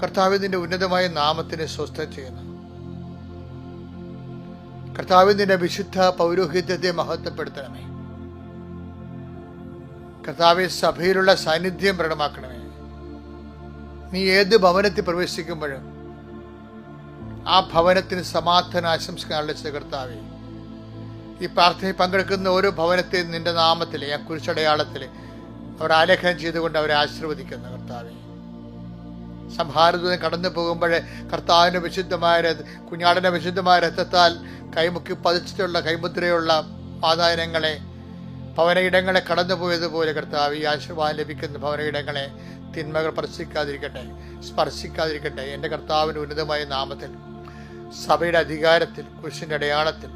കർത്താവേ, നിന്റെ ഉന്നതമായ നാമത്തിന് സ്വസ്ഥം ചെയ്യുന്നു. കർത്താവേ, നിന്റെ വിശുദ്ധ പൗരോഹിത്യത്തെ മഹത്വപ്പെടുത്തണമേ. കർത്താവേ, സഭയിലുള്ള സാന്നിധ്യം പ്രകടമാക്കണമേ. നീ ഏത് ഭവനത്തിൽ പ്രവേശിക്കുമ്പോഴും ആ ഭവനത്തിന് സമാധാന ആശംസ കർത്താവേ. ഈ പ്രാർത്ഥനയിൽ പങ്കെടുക്കുന്ന ഓരോ ഭവനത്തെയും നിന്റെ നാമത്തിൽ, ആ കുരിശടയാളത്തിൽ അവർ ആലേഖനം ചെയ്തുകൊണ്ട് അവരെ ആശീർവദിക്കുന്നു കർത്താവേ. സംഹാരദൂതൻ കടന്നു പോകുമ്പോൾ കർത്താവിൻ്റെ വിശുദ്ധമായ കുഞ്ഞാടിൻ്റെ വിശുദ്ധമായ രക്തത്താൽ കൈമുക്കി പതിച്ചിട്ടുള്ള കൈമുദ്രയുള്ള പാദായനങ്ങളെ, ഭവനയിടങ്ങളെ കടന്നുപോയതുപോലെ കർത്താവ് ഈ ആശീർവാദം ലഭിക്കുന്ന ഭവനയിടങ്ങളെ തിന്മകൾ സ്പർശിക്കാതിരിക്കട്ടെ. എൻ്റെ കർത്താവിൻ്റെ ഉന്നതമായ നാമത്തിൽ, സഭയുടെ അധികാരത്തിൽ, കുരിശിൻ്റെ അടയാളത്തിൽ,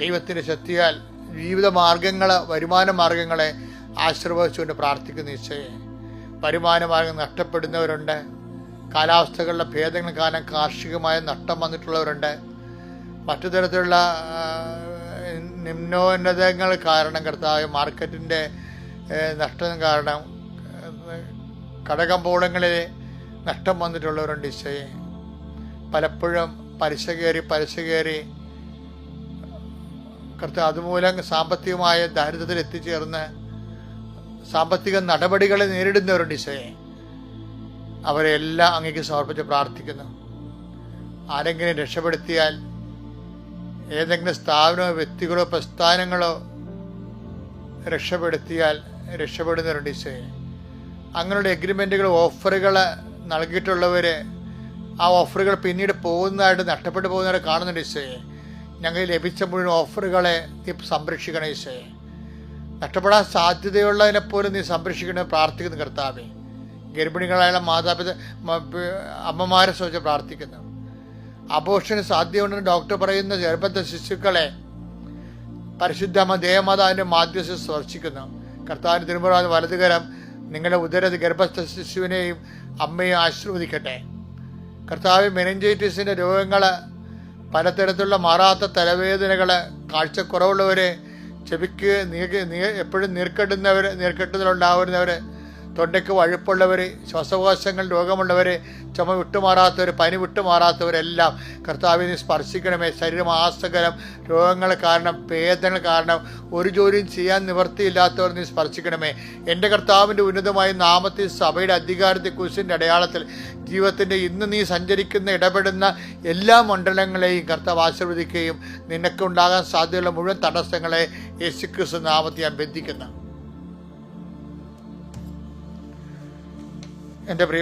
ദൈവത്തിൻ്റെ ശക്തിയാൽ വരുമാന മാർഗങ്ങളെ ആശീർവദിച്ചുകൊണ്ട് പ്രാർത്ഥിക്കുന്ന ഈശോയെ. വരുമാന മാർഗം നഷ്ടപ്പെടുന്നവരുണ്ട്. കാലാവസ്ഥകളുടെ ഭേദങ്ങൾ കാരണം കാർഷികമായ നഷ്ടം വന്നിട്ടുള്ളവരുണ്ട്. മറ്റു തരത്തിലുള്ള നിമ്നോന്നതങ്ങൾ കാരണം കർത്താവ് മാർക്കറ്റിൻ്റെ നഷ്ടം കാരണം കടകമ്പോളങ്ങളിൽ നഷ്ടം വന്നിട്ടുള്ളവരുണ്ട് ഈശോയെ. പലപ്പോഴും പലിശ കയറി കർത്താവ് അതുമൂലം സാമ്പത്തികമായ ദാരിദ്ര്യത്തിൽ എത്തിച്ചേർന്ന് സാമ്പത്തിക നടപടികളെ നേരിടുന്നവരുണ്ട് ഈശോയെ. അവരെല്ലാം അങ്ങേക്ക് സമർപ്പിച്ച് പ്രാർത്ഥിക്കുന്നു. ആരെങ്കിലും രക്ഷപ്പെടുത്തിയാൽ, ഏതെങ്കിലും സ്ഥാപനമോ വ്യക്തികളോ പ്രസ്ഥാനങ്ങളോ രക്ഷപ്പെടുന്നവരുണ്ട് ഈശോയെ. അങ്ങനെയുള്ള എഗ്രിമെൻറ്റുകൾ, ഓഫറുകൾ നൽകിയിട്ടുള്ളവർ ആ ഓഫറുകൾ പിന്നീട് നഷ്ടപ്പെട്ടു പോകുന്നവരെ കാണുന്നുണ്ട് ഈശോയെ. ഞങ്ങൾ ലഭിച്ച മുഴുവൻ ഓഫറുകളെ നീ സംരക്ഷിക്കണം ഈശോയെ. നഷ്ടപ്പെടാൻ സാധ്യതയുള്ളതിനെപ്പോലും നീ സംരക്ഷിക്കണമെന്ന് പ്രാർത്ഥിക്കുന്നു കർത്താവേ. ഗർഭിണികളായ അമ്മമാരെ സംബന്ധിച്ച് പ്രാർത്ഥിക്കുന്നു. അബോർഷന് സാധ്യതയുണ്ടെന്ന് ഡോക്ടർ പറയുന്ന ഗർഭസ്ഥ ശിശുക്കളെ പരിശുദ്ധ ദേവമാതാവിൻ്റെ മാധ്യസ്ഥ സ്പർശിക്കുന്നു. കർത്താവിൻ്റെ തിരുമുറ വലതുകരം നിങ്ങളുടെ ഗർഭസ്ഥ ശിശുവിനെയും അമ്മയും ആശീർവദിക്കട്ടെ. കർത്താവ്, മെനിഞ്ചൈറ്റിസിൻ്റെ രോഗങ്ങൾ, പലതരത്തിലുള്ള മാറാത്ത തലവേദനകൾ, കാഴ്ചക്കുറവുള്ളവർ, ചെവിക്ക് എപ്പോഴും നീർക്കെട്ടുതലുണ്ടാവുന്നവർ, തൊണ്ടയ്ക്ക് വഴുപ്പുള്ളവർ, ശ്വാസകോശങ്ങൾ രോഗമുള്ളവർ, ചുമ വിട്ടുമാറാത്തവർ, പനി വിട്ടുമാറാത്തവരെല്ലാം കർത്താവിനെ സ്പർശിക്കണമേ. ശരീരമാസകരം രോഗങ്ങൾ കാരണം, വേദനകൾ കാരണം ഒരു ജോലിയും ചെയ്യാൻ നിവൃത്തിയില്ലാത്തവർ നീ സ്പർശിക്കണമേ. എൻ്റെ കർത്താവിൻ്റെ ഉന്നതമായ നാമത്തിൽ, സഭയുടെ അധികാരത്തിൽ, കുരിശിൻ്റെ അടയാളത്തിൽ, ജീവിതത്തിൻ്റെ ഇന്ന് നീ സഞ്ചരിക്കുന്ന ഇടപെടുന്ന എല്ലാ മണ്ഡലങ്ങളെയും കർത്താവ് ആശീർവദിക്കുകയും നിനക്കുണ്ടാകാൻ സാധ്യതയുള്ള മുഴുവൻ തടസ്സങ്ങളെ യേശുക്രിസ്തു നാമത്തിൽ ഞാൻ ബന്ധിക്കുന്നു. എൻ്റെ